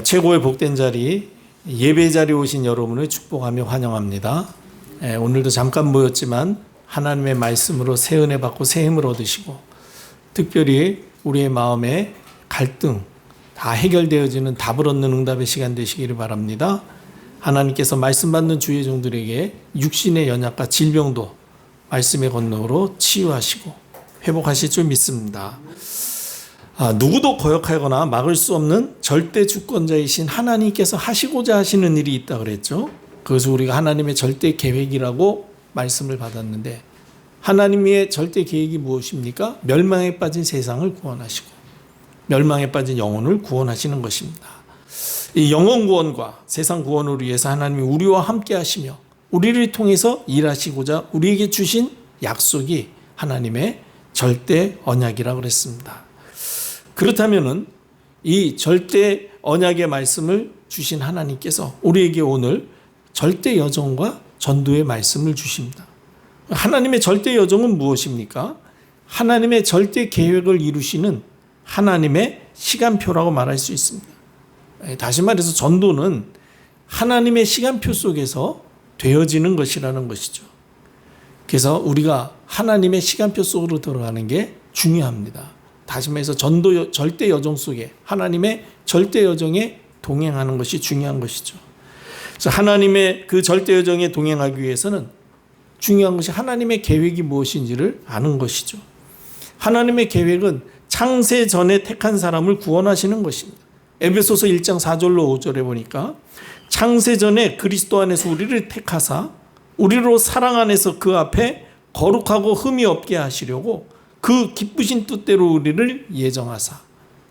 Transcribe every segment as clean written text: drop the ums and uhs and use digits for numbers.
최고의 복된 자리, 예배 자리에 오신 여러분을 축복하며 환영합니다. 오늘도 잠깐 모였지만 하나님의 말씀으로 새 은혜 받고 새 힘을 얻으시고, 특별히 우리의 마음의 갈등 다 해결되어지는 답을 얻는 응답의 시간 되시기를 바랍니다. 하나님께서 말씀 받는 주의 종들에게 육신의 연약과 질병도 말씀의 권능으로 치유하시고 회복하실 줄 믿습니다. 누구도 거역하거나 막을 수 없는 절대 주권자이신 하나님께서 하시고자 하시는 일이 있다 그랬죠. 그것을 우리가 하나님의 절대 계획이라고 말씀을 받았는데, 하나님의 절대 계획이 무엇입니까? 멸망에 빠진 세상을 구원하시고 멸망에 빠진 영혼을 구원하시는 것입니다. 이 영혼 구원과 세상 구원을 위해서 하나님이 우리와 함께 하시며 우리를 통해서 일하시고자 우리에게 주신 약속이 하나님의 절대 언약이라고 그랬습니다. 그렇다면은 이 절대 언약의 말씀을 주신 하나님께서 우리에게 오늘 절대 여정과 전도의 말씀을 주십니다. 하나님의 절대 여정은 무엇입니까? 하나님의 절대 계획을 이루시는 하나님의 시간표라고 말할 수 있습니다. 다시 말해서 전도는 하나님의 시간표 속에서 되어지는 것이라는 것이죠. 그래서 우리가 하나님의 시간표 속으로 들어가는 게 중요합니다. 다시 말해서 전도 절대 여정 속에 하나님의 절대 여정에 동행하는 것이 중요한 것이죠. 그래서 하나님의 그 절대 여정에 동행하기 위해서는 중요한 것이 하나님의 계획이 무엇인지를 아는 것이죠. 하나님의 계획은 창세 전에 택한 사람을 구원하시는 것입니다. 에베소서 1장 4절로 5절에 보니까 창세 전에 그리스도 안에서 우리를 택하사 우리로 사랑 안에서 그 앞에 거룩하고 흠이 없게 하시려고 그 기쁘신 뜻대로 우리를 예정하사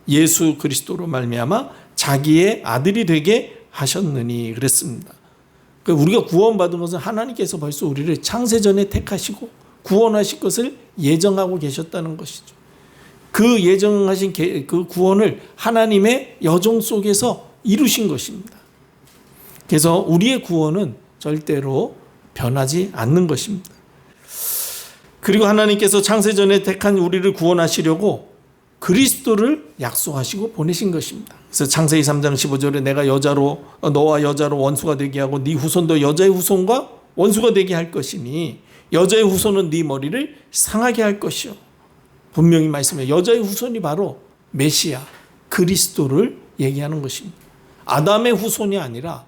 예수 그리스도로 말미암아 자기의 아들이 되게 하셨느니 그랬습니다. 우리가 구원받은 것은 하나님께서 벌써 우리를 창세전에 택하시고 구원하실 것을 예정하고 계셨다는 것이죠. 그 예정하신 그 구원을 하나님의 여정 속에서 이루신 것입니다. 그래서 우리의 구원은 절대로 변하지 않는 것입니다. 그리고 하나님께서 창세전에 택한 우리를 구원하시려고 그리스도를 약속하시고 보내신 것입니다. 그래서 창세기 3장 15절에 내가 너와 여자로 원수가 되게 하고 네 후손도 여자의 후손과 원수가 되게 할 것이니 여자의 후손은 네 머리를 상하게 할 것이요. 분명히 말씀해 여자의 후손이 바로 메시아 그리스도를 얘기하는 것입니다. 아담의 후손이 아니라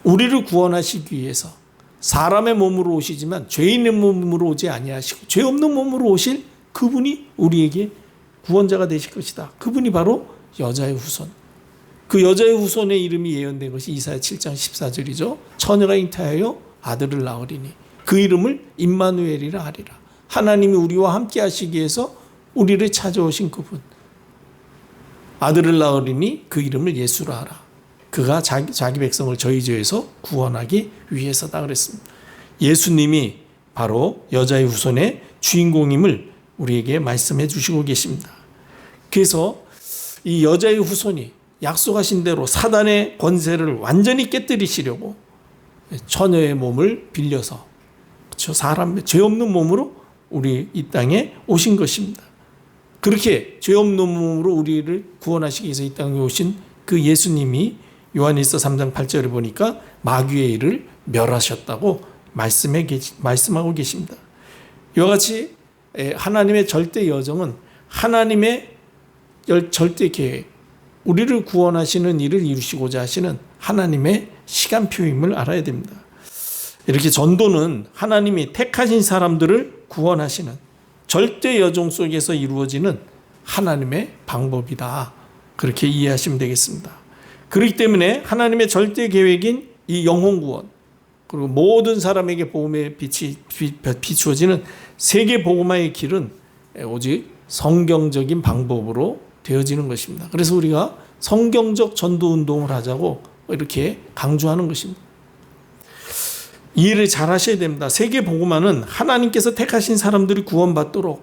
우리를 구원하시기 위해서 사람의 몸으로 오시지만 죄 있는 몸으로 오지 아니하시고 죄 없는 몸으로 오실 그분이 우리에게 구원자가 되실 것이다. 그분이 바로 여자의 후손. 그 여자의 후손의 이름이 예언된 것이 이사야 7장 14절이죠. 처녀가 잉태하여 아들을 낳으리니 그 이름을 임마누엘이라 하리라. 하나님이 우리와 함께 하시기 위해서 우리를 찾아오신 그분. 아들을 낳으리니 그 이름을 예수라 하라. 그가 자기 백성을 저희 죄에서 구원하기 위해서다 그랬습니다. 예수님이 바로 여자의 후손의 주인공임을 우리에게 말씀해 주시고 계십니다. 그래서 이 여자의 후손이 약속하신 대로 사단의 권세를 완전히 깨뜨리시려고 처녀의 몸을 빌려서 사람의 죄 없는 몸으로 우리 이 땅에 오신 것입니다. 그렇게 죄 없는 몸으로 우리를 구원하시기 위해서 이 땅에 오신 그 예수님이 요한일서 3장 8절에 보니까 마귀의 일을 멸하셨다고 말씀하고 계십니다. 이와 같이 하나님의 절대 여정은 하나님의 절대 계획, 우리를 구원하시는 일을 이루시고자 하시는 하나님의 시간표임을 알아야 됩니다. 이렇게 전도는 하나님이 택하신 사람들을 구원하시는 절대 여정 속에서 이루어지는 하나님의 방법이다. 그렇게 이해하시면 되겠습니다. 그렇기 때문에 하나님의 절대 계획인 이 영혼 구원, 그리고 모든 사람에게 복음의 빛이 비추어지는 세계 복음화의 길은 오직 성경적인 방법으로 되어지는 것입니다. 그래서 우리가 성경적 전도 운동을 하자고 이렇게 강조하는 것입니다. 이해를 잘 하셔야 됩니다. 세계 복음화는 하나님께서 택하신 사람들이 구원받도록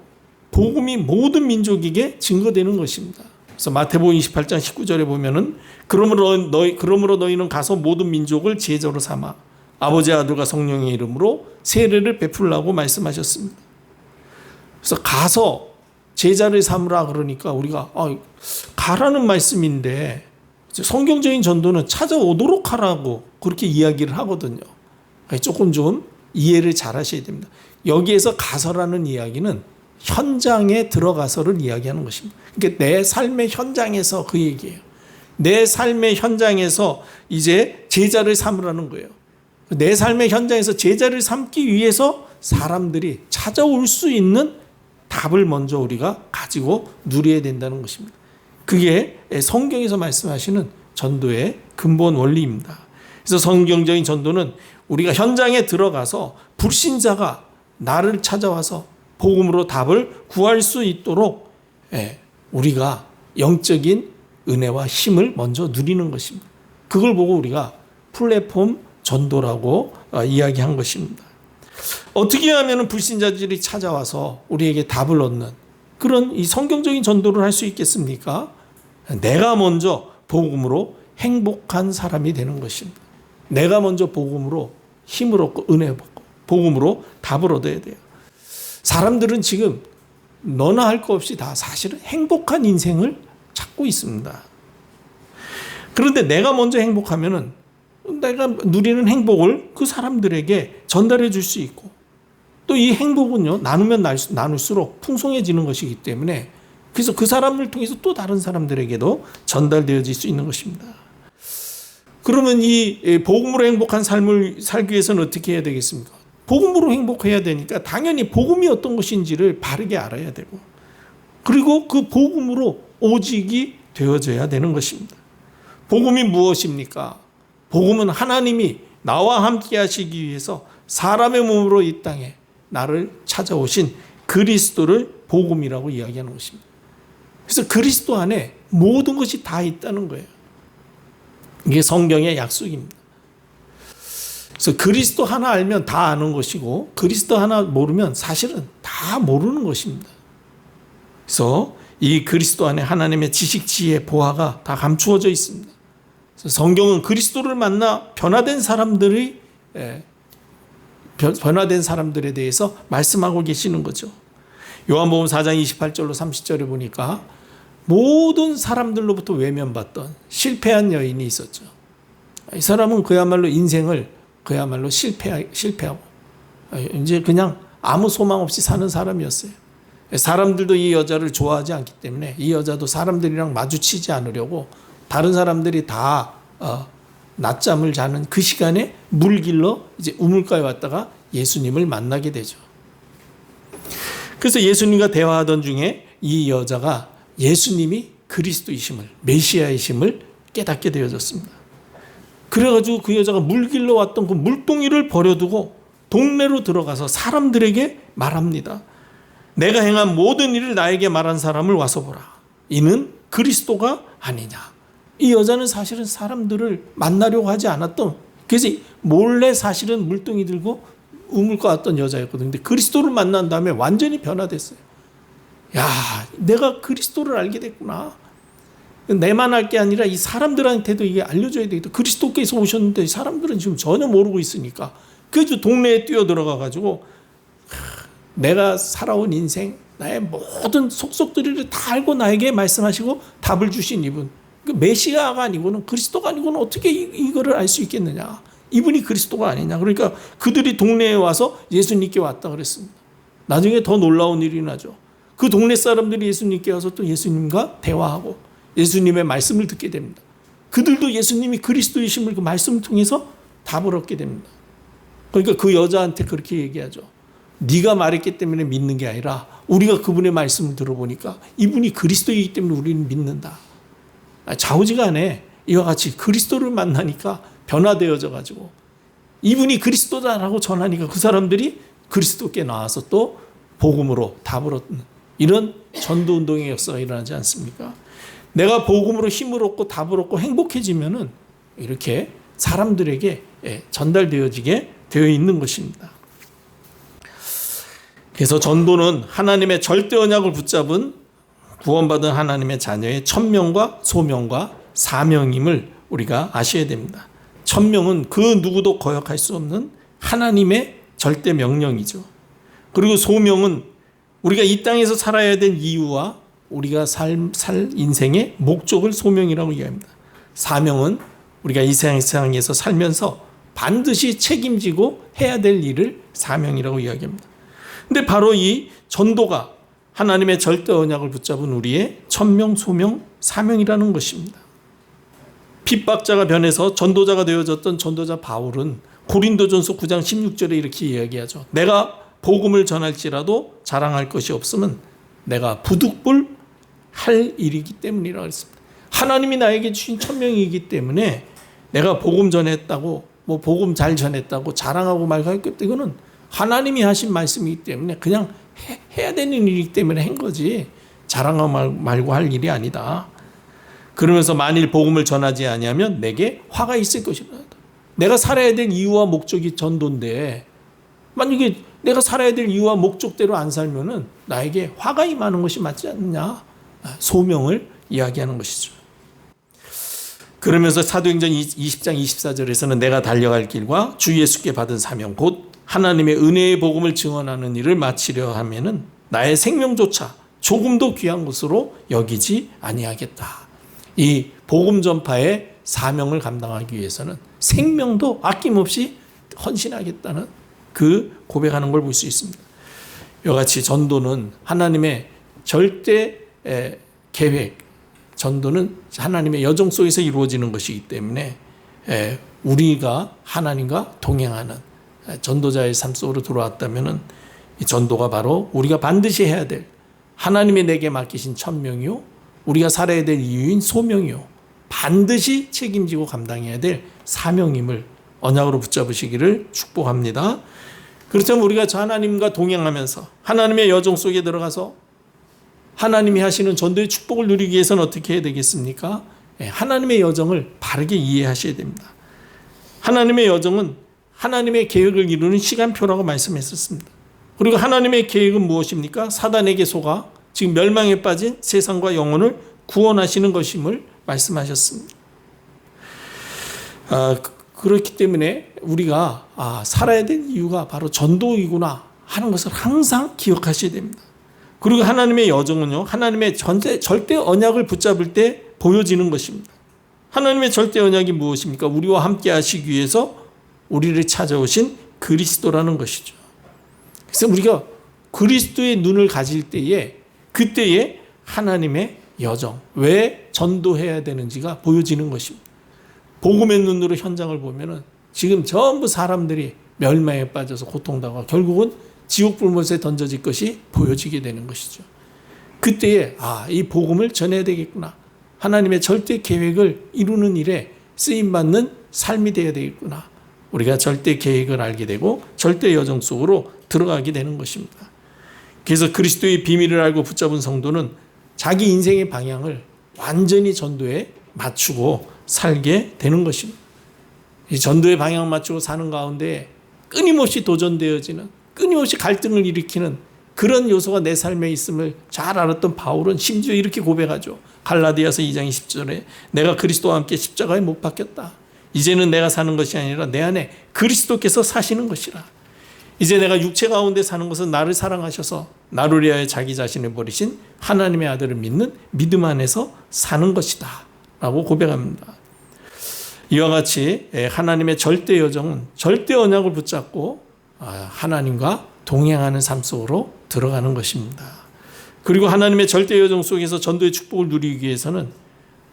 복음이 모든 민족에게 증거되는 것입니다. 그래서 마태복음 28장 19절에 보면은 그러므로 너희는 가서 모든 민족을 제자로 삼아 아버지 아들과 성령의 이름으로 세례를 베풀라고 말씀하셨습니다. 그래서 가서 제자를 삼으라 그러니까 우리가 가라는 말씀인데 성경적인 전도는 찾아오도록 하라고 그렇게 이야기를 하거든요. 조금 좀 이해를 잘 하셔야 됩니다. 여기에서 가서라는 이야기는 현장에 들어가서를 이야기하는 것입니다. 그러니까 내 삶의 현장에서 그 얘기예요. 내 삶의 현장에서 이제 제자를 삼으라는 거예요. 내 삶의 현장에서 제자를 삼기 위해서 사람들이 찾아올 수 있는 답을 먼저 우리가 가지고 누려야 된다는 것입니다. 그게 성경에서 말씀하시는 전도의 근본 원리입니다. 그래서 성경적인 전도는 우리가 현장에 들어가서 불신자가 나를 찾아와서 복음으로 답을 구할 수 있도록 우리가 영적인 은혜와 힘을 먼저 누리는 것입니다. 그걸 보고 우리가 플랫폼 전도라고 이야기한 것입니다. 어떻게 하면 불신자들이 찾아와서 우리에게 답을 얻는 그런 이 성경적인 전도를 할 수 있겠습니까? 내가 먼저 복음으로 행복한 사람이 되는 것입니다. 내가 먼저 복음으로 힘을 얻고 은혜 받고 복음으로 답을 얻어야 돼요. 사람들은 지금 너나 할 거 없이 다 사실은 행복한 인생을 찾고 있습니다. 그런데 내가 먼저 행복하면은 내가 누리는 행복을 그 사람들에게 전달해 줄 수 있고 또 이 행복은요 나누면 나눌수록 풍성해지는 것이기 때문에 그래서 그 사람을 통해서 또 다른 사람들에게도 전달되어질 수 있는 것입니다. 그러면 이 복음으로 행복한 삶을 살기 위해서는 어떻게 해야 되겠습니까? 복음으로 행복해야 되니까 당연히 복음이 어떤 것인지를 바르게 알아야 되고 그리고 그 복음으로 오직이 되어져야 되는 것입니다. 복음이 무엇입니까? 복음은 하나님이 나와 함께 하시기 위해서 사람의 몸으로 이 땅에 나를 찾아오신 그리스도를 복음이라고 이야기하는 것입니다. 그래서 그리스도 안에 모든 것이 다 있다는 거예요. 이게 성경의 약속입니다. 그래서 그리스도 하나 알면 다 아는 것이고 그리스도 하나 모르면 사실은 다 모르는 것입니다. 그래서 이 그리스도 안에 하나님의 지식, 지혜, 보화가 다 감추어져 있습니다. 그래서 성경은 그리스도를 만나 변화된 사람들에 대해서 말씀하고 계시는 거죠. 요한복음 4장 28절로 30절에 보니까 모든 사람들로부터 외면받던 실패한 여인이 있었죠. 이 사람은 그야말로 인생을 그야말로 실패하고 이제 그냥 아무 소망 없이 사는 사람이었어요. 사람들도 이 여자를 좋아하지 않기 때문에 이 여자도 사람들이랑 마주치지 않으려고 다른 사람들이 다 낮잠을 자는 그 시간에 물길로 이제 우물가에 왔다가 예수님을 만나게 되죠. 그래서 예수님과 대화하던 중에 이 여자가 예수님이 그리스도이심을 메시아이심을 깨닫게 되어졌습니다. 그래가지고 그 여자가 물길로 왔던 그 물동이를 버려두고 동네로 들어가서 사람들에게 말합니다. 내가 행한 모든 일을 나에게 말한 사람을 와서 보라. 이는 그리스도가 아니냐. 이 여자는 사실은 사람들을 만나려고 하지 않았던 그래서 몰래 사실은 물동이 들고 우물가 왔던 여자였거든요. 근데 그리스도를 만난 다음에 완전히 변화됐어요. 야, 내가 그리스도를 알게 됐구나. 내만 알 게 아니라 이 사람들한테도 이게 알려줘야 되겠다. 그리스도께서 오셨는데 사람들은 지금 전혀 모르고 있으니까. 그래서 동네에 뛰어들어가가지고 내가 살아온 인생, 나의 모든 속속들이를 다 알고 나에게 말씀하시고 답을 주신 이분. 메시아가 아니고는 그리스도가 아니고는 어떻게 이거를 알 수 있겠느냐. 이분이 그리스도가 아니냐. 그러니까 그들이 동네에 와서 예수님께 왔다 그랬습니다. 나중에 더 놀라운 일이 나죠. 그 동네 사람들이 예수님께 와서 또 예수님과 대화하고 예수님의 말씀을 듣게 됩니다. 그들도 예수님이 그리스도이심을 그 말씀을 통해서 답을 얻게 됩니다. 그러니까 그 여자한테 그렇게 얘기하죠. 네가 말했기 때문에 믿는 게 아니라 우리가 그분의 말씀을 들어보니까 이분이 그리스도이기 때문에 우리는 믿는다. 좌우지간에 이와 같이 그리스도를 만나니까 변화되어져 가지고 이분이 그리스도다라고 전하니까 그 사람들이 그리스도께 나와서 또 복음으로 답을 얻는 이런 전도운동의 역사가 일어나지 않습니까? 내가 복음으로 힘을 얻고 답을 얻고 행복해지면은 이렇게 사람들에게 전달되어지게 되어 있는 것입니다. 그래서 전도는 하나님의 절대 언약을 붙잡은 구원받은 하나님의 자녀의 천명과 소명과 사명임을 우리가 아셔야 됩니다. 천명은 그 누구도 거역할 수 없는 하나님의 절대 명령이죠. 그리고 소명은 우리가 이 땅에서 살아야 될 이유와 우리가 살 인생의 목적을 소명이라고 이야기합니다. 사명은 우리가 이 세상에서 살면서 반드시 책임지고 해야 될 일을 사명이라고 이야기합니다. 근데 바로 이 전도가 하나님의 절대 언약을 붙잡은 우리의 천명, 소명, 사명이라는 것입니다. 핍박자가 변해서 전도자가 되어졌던 전도자 바울은 고린도전서 9장 16절에 이렇게 이야기하죠. 내가 복음을 전할지라도 자랑할 것이 없으면 내가 부득불 할 일이기 때문이라고 했습니다. 하나님이 나에게 주신 천명이기 때문에 내가 복음 전했다고 복음 잘 전했다고 자랑하고 말고 할 것, 이거는 하나님이 하신 말씀이기 때문에 그냥 해야 되는 일이기 때문에 한 거지 자랑하고 말고 할 일이 아니다. 그러면서 만일 복음을 전하지 아니하면 내게 화가 있을 것이다. 내가 살아야 될 이유와 목적이 전도인데 만약에 내가 살아야 될 이유와 목적대로 안 살면은 나에게 화가 임하는 것이 맞지 않느냐. 소명을 이야기하는 것이죠. 그러면서 사도행전 20장 24절에서는 내가 달려갈 길과 주 예수께 받은 사명 곧 하나님의 은혜의 복음을 증언하는 일을 마치려 하면은 나의 생명조차 조금도 귀한 것으로 여기지 아니하겠다. 이 복음 전파의 사명을 감당하기 위해서는 생명도 아낌없이 헌신하겠다는 그 고백하는 걸 볼 수 있습니다. 이와 같이 전도는 하나님의 절대 계획, 전도는 하나님의 여정 속에서 이루어지는 것이기 때문에 우리가 하나님과 동행하는 전도자의 삶 속으로 들어왔다면 이 전도가 바로 우리가 반드시 해야 될 하나님의 내게 맡기신 천명이요 우리가 살아야 될 이유인 소명이요 반드시 책임지고 감당해야 될 사명임을 언약으로 붙잡으시기를 축복합니다. 그렇다면 우리가 저 하나님과 동행하면서 하나님의 여정 속에 들어가서 하나님이 하시는 전도의 축복을 누리기 위해서는 어떻게 해야 되겠습니까? 하나님의 여정을 바르게 이해하셔야 됩니다. 하나님의 여정은 하나님의 계획을 이루는 시간표라고 말씀했었습니다. 그리고 하나님의 계획은 무엇입니까? 사단에게 속아 지금 멸망에 빠진 세상과 영혼을 구원하시는 것임을 말씀하셨습니다. 그렇기 때문에 우리가 살아야 될 이유가 바로 전도이구나 하는 것을 항상 기억하셔야 됩니다. 그리고 하나님의 여정은요, 하나님의 절대 언약을 붙잡을 때 보여지는 것입니다. 하나님의 절대 언약이 무엇입니까? 우리와 함께 하시기 위해서 우리를 찾아오신 그리스도라는 것이죠. 그래서 우리가 그리스도의 눈을 가질 때에 그때에 하나님의 여정, 왜 전도해야 되는지가 보여지는 것입니다. 복음의 눈으로 현장을 보면은 지금 전부 사람들이 멸망에 빠져서 고통당하고 결국은 지옥 불못에 던져질 것이 보여지게 되는 것이죠. 그때에 이 복음을 전해야 되겠구나. 하나님의 절대 계획을 이루는 일에 쓰임받는 삶이 되어야 되겠구나. 우리가 절대 계획을 알게 되고 절대 여정 속으로 들어가게 되는 것입니다. 그래서 그리스도의 비밀을 알고 붙잡은 성도는 자기 인생의 방향을 완전히 전도에 맞추고 살게 되는 것입니다. 이 전도의 방향을 맞추고 사는 가운데 끊임없이 도전되어지는 끊임없이 갈등을 일으키는 그런 요소가 내 삶에 있음을 잘 알았던 바울은 심지어 이렇게 고백하죠. 갈라디아서 2장 20절에 내가 그리스도와 함께 십자가에 못 박혔다. 이제는 내가 사는 것이 아니라 내 안에 그리스도께서 사시는 것이라. 이제 내가 육체 가운데 사는 것은 나를 사랑하셔서 나를 위하여 자기 자신을 버리신 하나님의 아들을 믿는 믿음 안에서 사는 것이다 라고 고백합니다. 이와 같이 하나님의 절대 여정은 절대 언약을 붙잡고 하나님과 동행하는 삶 속으로 들어가는 것입니다. 그리고 하나님의 절대 여정 속에서 전도의 축복을 누리기 위해서는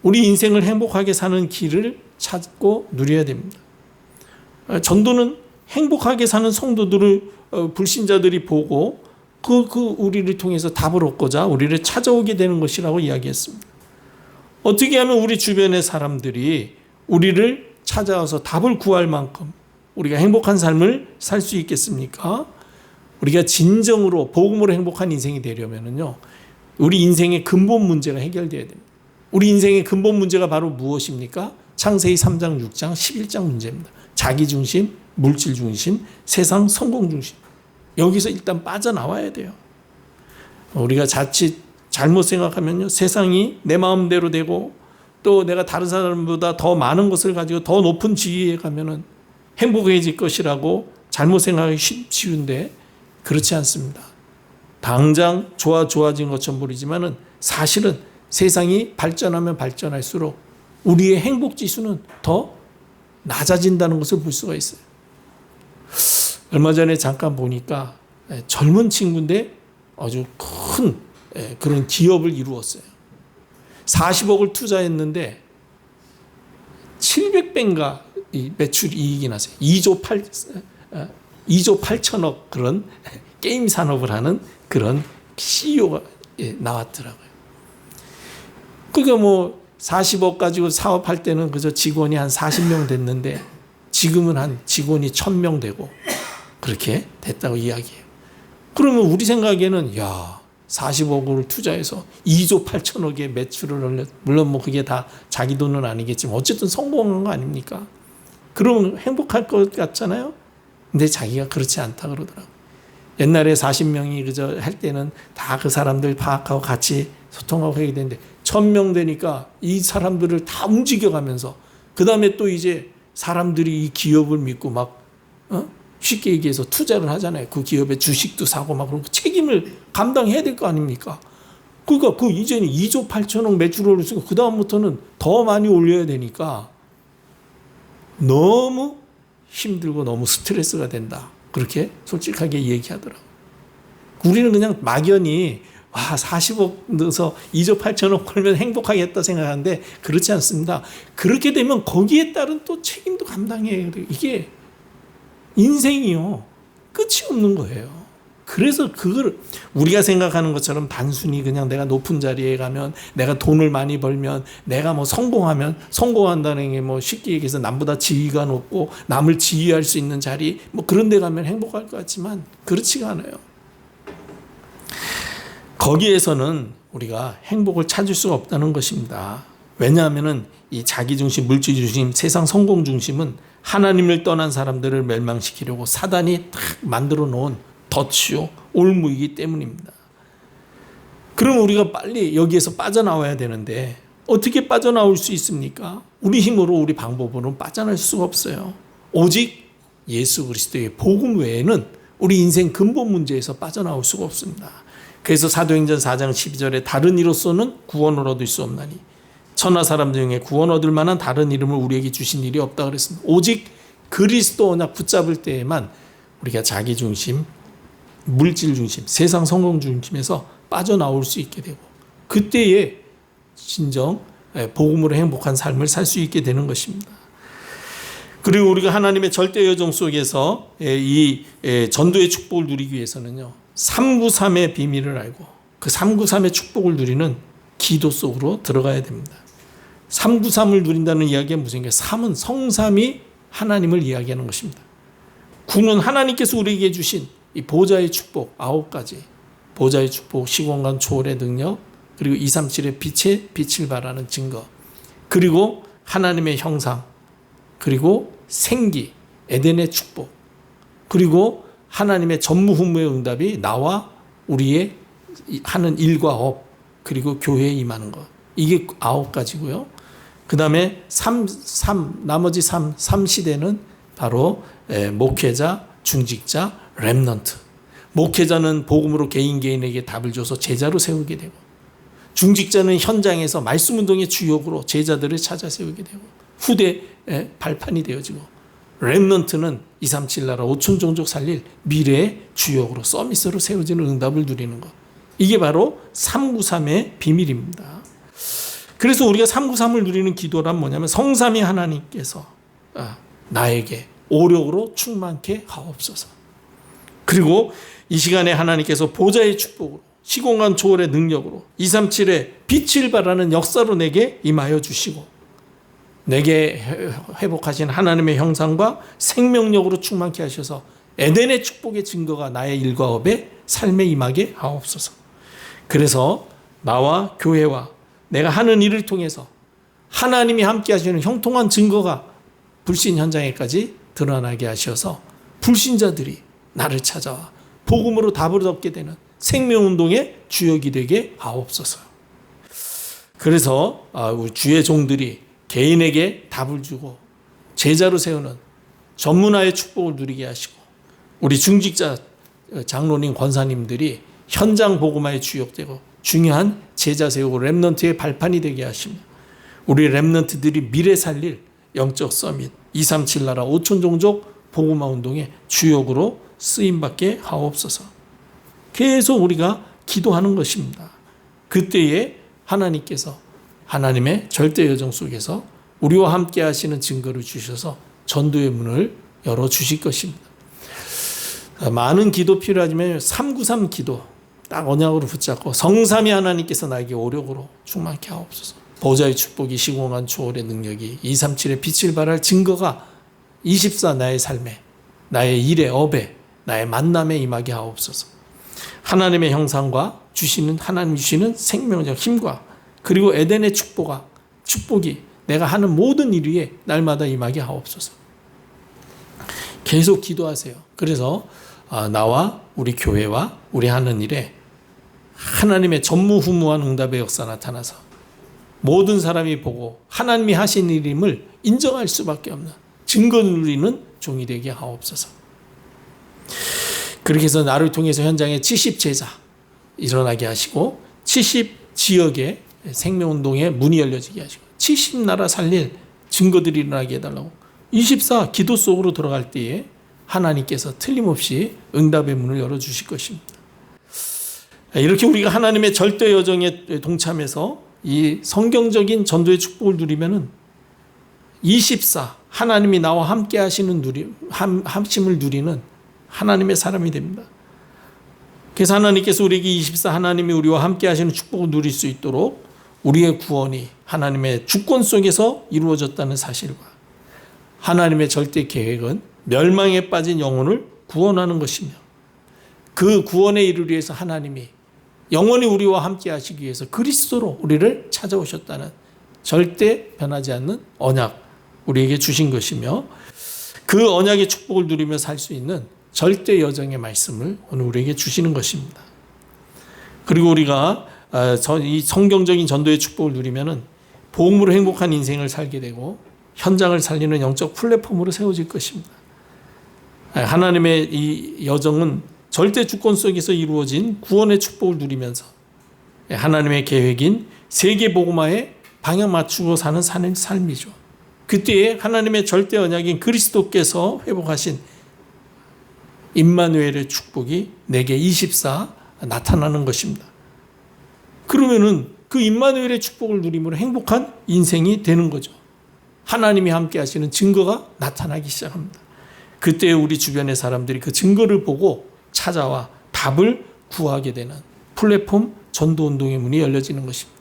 우리 인생을 행복하게 사는 길을 찾고 누려야 됩니다. 전도는 행복하게 사는 성도들을 불신자들이 보고 우리를 통해서 답을 얻고자 우리를 찾아오게 되는 것이라고 이야기했습니다. 어떻게 하면 우리 주변의 사람들이 우리를 찾아와서 답을 구할 만큼 우리가 행복한 삶을 살 수 있겠습니까? 우리가 진정으로 복음으로 행복한 인생이 되려면요, 우리 인생의 근본 문제가 해결돼야 됩니다. 우리 인생의 근본 문제가 바로 무엇입니까? 창세기 3장, 6장, 11장 문제입니다. 자기 중심, 물질 중심, 세상 성공 중심. 여기서 일단 빠져나와야 돼요. 우리가 자칫 잘못 생각하면요, 세상이 내 마음대로 되고 또 내가 다른 사람보다 더 많은 것을 가지고 더 높은 지위에 가면은 행복해질 것이라고 잘못 생각하기 쉬운데 그렇지 않습니다. 당장 좋아진 것처럼 보이지만은 사실은 세상이 발전하면 발전할수록 우리의 행복 지수는 더 낮아진다는 것을 볼 수가 있어요. 얼마 전에 잠깐 보니까 젊은 친구인데 아주 큰 그런 기업을 이루었어요. 40억을 투자했는데 700배인가 매출 이익이 났어요. 2조 8천억 그런 게임 산업을 하는 그런 CEO가 나왔더라고요. 그러니까 뭐 40억 가지고 사업할 때는 그저 직원이 한 40명 됐는데 지금은 한 직원이 1000명 되고 그렇게 됐다고 이야기해요. 그러면 우리 생각에는 야 40억을 투자해서 2조 8천억의 매출을 올렸, 물론 뭐 그게 다 자기 돈은 아니겠지만 어쨌든 성공한 거 아닙니까? 그러면 행복할 것 같잖아요. 근데 자기가 그렇지 않다 그러더라고요. 옛날에 40명이 그저 할 때는 다 그 사람들 파악하고 같이 소통하고 해야 되는데 1000명 되니까 이 사람들을 다 움직여가면서 그 다음에 또 이제 사람들이 이 기업을 믿고 막 쉽게 얘기해서 투자를 하잖아요. 그 기업의 주식도 사고 막 그런 책임을 감당해야 될 거 아닙니까? 그러니까 그 이제는 2조 8천억 매출을 올렸으니까 그 다음부터는 더 많이 올려야 되니까 너무 힘들고 너무 스트레스가 된다. 그렇게 솔직하게 얘기하더라고요. 우리는 그냥 막연히 40억 넣어서 2조 8천억 벌면 행복하겠다 생각하는데 그렇지 않습니다. 그렇게 되면 거기에 따른 또 책임도 감당해야 돼요. 이게 인생이요. 끝이 없는 거예요. 그래서 그걸 우리가 생각하는 것처럼 단순히 그냥 내가 높은 자리에 가면 내가 돈을 많이 벌면 내가 뭐 성공한다는 게 뭐 쉽게 얘기해서 남보다 지위가 높고 남을 지휘할 수 있는 자리 뭐 그런 데 가면 행복할 것 같지만 그렇지가 않아요. 거기에서는 우리가 행복을 찾을 수가 없다는 것입니다. 왜냐하면은 이 자기중심, 물질중심, 세상 성공중심은 하나님을 떠난 사람들을 멸망시키려고 사단이 딱 만들어 놓은 덫이요, 올무이기 때문입니다. 그럼 우리가 빨리 여기에서 빠져나와야 되는데 어떻게 빠져나올 수 있습니까? 우리 힘으로 우리 방법으로는 빠져날 수가 없어요. 오직 예수 그리스도의 복음 외에는 우리 인생 근본 문제에서 빠져나올 수가 없습니다. 그래서 사도행전 4장 12절에 다른 이로서는 구원을 얻을 수 없나니 천하 사람들 중에 구원 얻을 만한 다른 이름을 우리에게 주신 일이 없다 그랬습니다. 오직 그리스도 언약 붙잡을 때에만 우리가 자기 중심, 물질 중심, 세상 성공 중심에서 빠져나올 수 있게 되고 그때에 진정 복음으로 행복한 삶을 살 수 있게 되는 것입니다. 그리고 우리가 하나님의 절대 여정 속에서 이 전도의 축복을 누리기 위해서는요. 393의 비밀을 알고 그 393의 축복을 누리는 기도 속으로 들어가야 됩니다. 393을 누린다는 이야기가 무슨 얘기예요? 3은 성삼이 하나님을 이야기하는 것입니다. 9는 하나님께서 우리에게 주신 이 보좌의 축복 9가지 보좌의 축복, 시공간 초월의 능력, 그리고 237의 빛을 발하는 증거, 그리고 하나님의 형상, 그리고 생기, 에덴의 축복, 그리고 하나님의 전무후무의 응답이 나와 우리의 하는 일과 업, 그리고 교회에 임하는 것. 이게 9가지고요. 그 다음에 나머지 3시대는 바로 목회자, 중직자, 렘넌트. 목회자는 복음으로 개인에게 답을 줘서 제자로 세우게 되고, 중직자는 현장에서 말씀운동의 주역으로 제자들을 찾아 세우게 되고, 후대 발판이 되어지고, 렘넌트는 237 나라 5천 종족 살릴 미래의 주역으로 서밋으로 세워지는 응답을 누리는 것. 이게 바로 393의 비밀입니다. 그래서 우리가 393을 누리는 기도란 뭐냐면 성삼위 하나님께서 나에게 오력으로 충만케 하옵소서. 그리고 이 시간에 하나님께서 보좌의 축복으로 시공간 초월의 능력으로 237의 빛을 발하는 역사로 내게 임하여 주시고 내게 회복하신 하나님의 형상과 생명력으로 충만케 하셔서 에덴의 축복의 증거가 나의 일과 업에 삶에 임하게 하옵소서. 그래서 나와 교회와 내가 하는 일을 통해서 하나님이 함께 하시는 형통한 증거가 불신 현장에까지 드러나게 하셔서 불신자들이 나를 찾아와 복음으로 답을 얻게 되는 생명운동의 주역이 되게 하옵소서. 그래서 주의 종들이 개인에게 답을 주고 제자로 세우는 전문화의 축복을 누리게 하시고 우리 중직자 장로님 권사님들이 현장 복음화의 주역되고 중요한 제자 세우고 렘넌트의 발판이 되게 하시며 우리 렘넌트들이 미래 살릴 영적 서밋 237 나라 5천 종족 복음화 운동의 주역으로 쓰임받게 하옵소서. 계속 우리가 기도하는 것입니다. 그때에 하나님께서 하나님의 절대 여정 속에서 우리와 함께 하시는 증거를 주셔서 전도의 문을 열어주실 것입니다. 많은 기도 필요하지만 393 기도 딱 언약으로 붙잡고 성삼위 하나님께서 나에게 오력으로 충만케 하옵소서. 보좌의 축복이 시공한 초월의 능력이 237의 빛을 발할 증거가 24 나의 삶에 나의 일에 업에 나의 만남에 임하게 하옵소서. 하나님의 형상과 주시는 하나님 주시는 생명적 힘과 그리고 에덴의 축복이 내가 하는 모든 일 위에 날마다 임하게 하옵소서. 계속 기도하세요. 그래서 나와 우리 교회와 우리 하는 일에 하나님의 전무후무한 응답의 역사 나타나서 모든 사람이 보고 하나님이 하신 일임을 인정할 수밖에 없는 증거 누리는 종이 되게 하옵소서. 그렇게 해서 나를 통해서 현장에 70제자 일어나게 하시고 70지역에 생명운동의 문이 열려지게 하시고 70나라 살릴 증거들이 일어나게 해달라고 24 기도 속으로 들어갈 때에 하나님께서 틀림없이 응답의 문을 열어주실 것입니다. 이렇게 우리가 하나님의 절대 여정에 동참해서 이 성경적인 전도의 축복을 누리면은 24 하나님이 나와 함께 하시는 함심을 누리는 하나님의 사람이 됩니다. 그래서 하나님께서 우리에게 24 하나님이 우리와 함께 하시는 축복을 누릴 수 있도록 우리의 구원이 하나님의 주권 속에서 이루어졌다는 사실과 하나님의 절대 계획은 멸망에 빠진 영혼을 구원하는 것이며 그 구원에 이르기 위해서 하나님이 영원히 우리와 함께 하시기 위해서 그리스도로 우리를 찾아오셨다는 절대 변하지 않는 언약 우리에게 주신 것이며 그 언약의 축복을 누리며 살 수 있는 절대 여정의 말씀을 오늘 우리에게 주시는 것입니다. 그리고 우리가 이 성경적인 전도의 축복을 누리면은 복음으로 행복한 인생을 살게 되고 현장을 살리는 영적 플랫폼으로 세워질 것입니다. 하나님의 이 여정은 절대 주권 속에서 이루어진 구원의 축복을 누리면서 하나님의 계획인 세계 복음화에 방향 맞추고 사는 삶이죠. 그때에 하나님의 절대 언약인 그리스도께서 회복하신 임마누엘의 축복이 내게 24 나타나는 것입니다. 그러면은 그 임마누엘의 축복을 누림으로 행복한 인생이 되는 거죠. 하나님이 함께 하시는 증거가 나타나기 시작합니다. 그때 우리 주변의 사람들이 그 증거를 보고 찾아와 답을 구하게 되는 플랫폼 전도운동의 문이 열려지는 것입니다.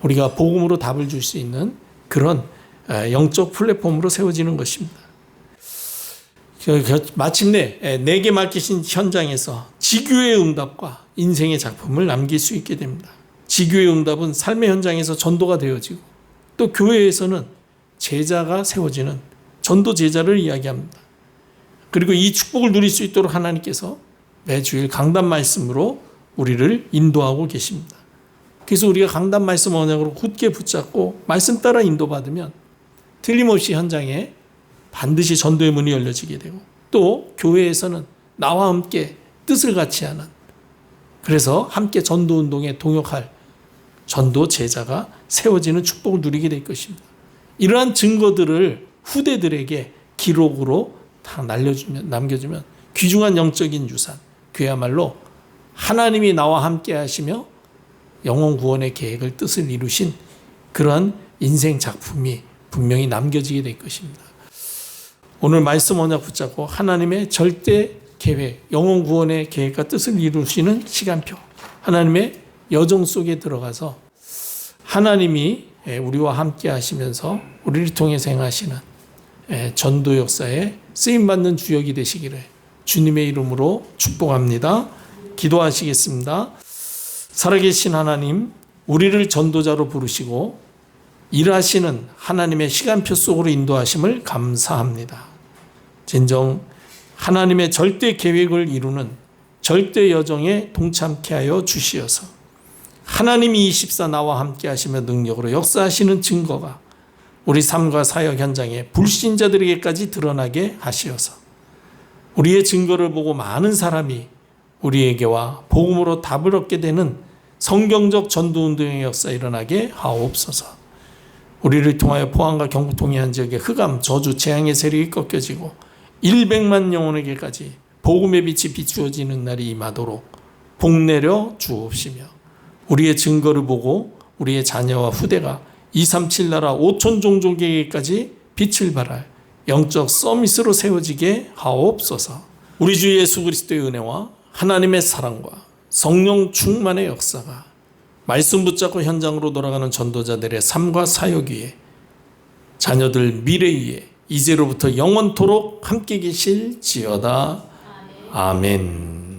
우리가 복음으로 답을 줄 수 있는 그런 영적 플랫폼으로 세워지는 것입니다. 마침내 내게 맡기신 현장에서 지교의 응답과 인생의 작품을 남길 수 있게 됩니다. 지교의 응답은 삶의 현장에서 전도가 되어지고 또 교회에서는 제자가 세워지는 전도 제자를 이야기합니다. 그리고 이 축복을 누릴 수 있도록 하나님께서 매주일 강단 말씀으로 우리를 인도하고 계십니다. 그래서 우리가 강단 말씀 언약으로 굳게 붙잡고 말씀 따라 인도받으면 틀림없이 현장에 반드시 전도의 문이 열려지게 되고 또 교회에서는 나와 함께 뜻을 같이 하는 그래서 함께 전도운동에 동역할 전도 제자가 세워지는 축복을 누리게 될 것입니다. 이러한 증거들을 후대들에게 기록으로 다 남겨주면 귀중한 영적인 유산 그야말로 하나님이 나와 함께 하시며 영혼 구원의 계획을 뜻을 이루신 그런 인생 작품이 분명히 남겨지게 될 것입니다. 오늘 말씀 언약 붙잡고 하나님의 절대 계획, 영혼 구원의 계획과 뜻을 이루시는 시간표, 하나님의 여정 속에 들어가서 하나님이 우리와 함께 하시면서 우리를 통해서 행하시는 전도 역사에 쓰임받는 주역이 되시기를 주님의 이름으로 축복합니다. 기도하시겠습니다. 살아계신 하나님, 우리를 전도자로 부르시고 일하시는 하나님의 시간표 속으로 인도하심을 감사합니다. 진정 하나님의 절대 계획을 이루는 절대 여정에 동참케 하여 주시어서 하나님이 24 나와 함께 하시며 능력으로 역사하시는 증거가 우리 삶과 사역 현장에 불신자들에게까지 드러나게 하시어서 우리의 증거를 보고 많은 사람이 우리에게와 복음으로 답을 얻게 되는 성경적 전도운동의 역사 일어나게 하옵소서. 우리를 통하여 포항과 경북 동해안 지역의 흑암, 저주, 재앙의 세력이 꺾여지고 100만 영혼에게까지 복음의 빛이 비추어지는 날이 임하도록 복내려 주옵시며 우리의 증거를 보고 우리의 자녀와 후대가 237 나라 5천 종족에게까지 빛을 발할 영적 서밋으로 세워지게 하옵소서. 우리 주 예수 그리스도의 은혜와 하나님의 사랑과 성령 충만의 역사가 말씀 붙잡고 현장으로 돌아가는 전도자들의 삶과 사역 위에 자녀들 미래 위에 이제로부터 영원토록 함께 계실지어다. 아멘.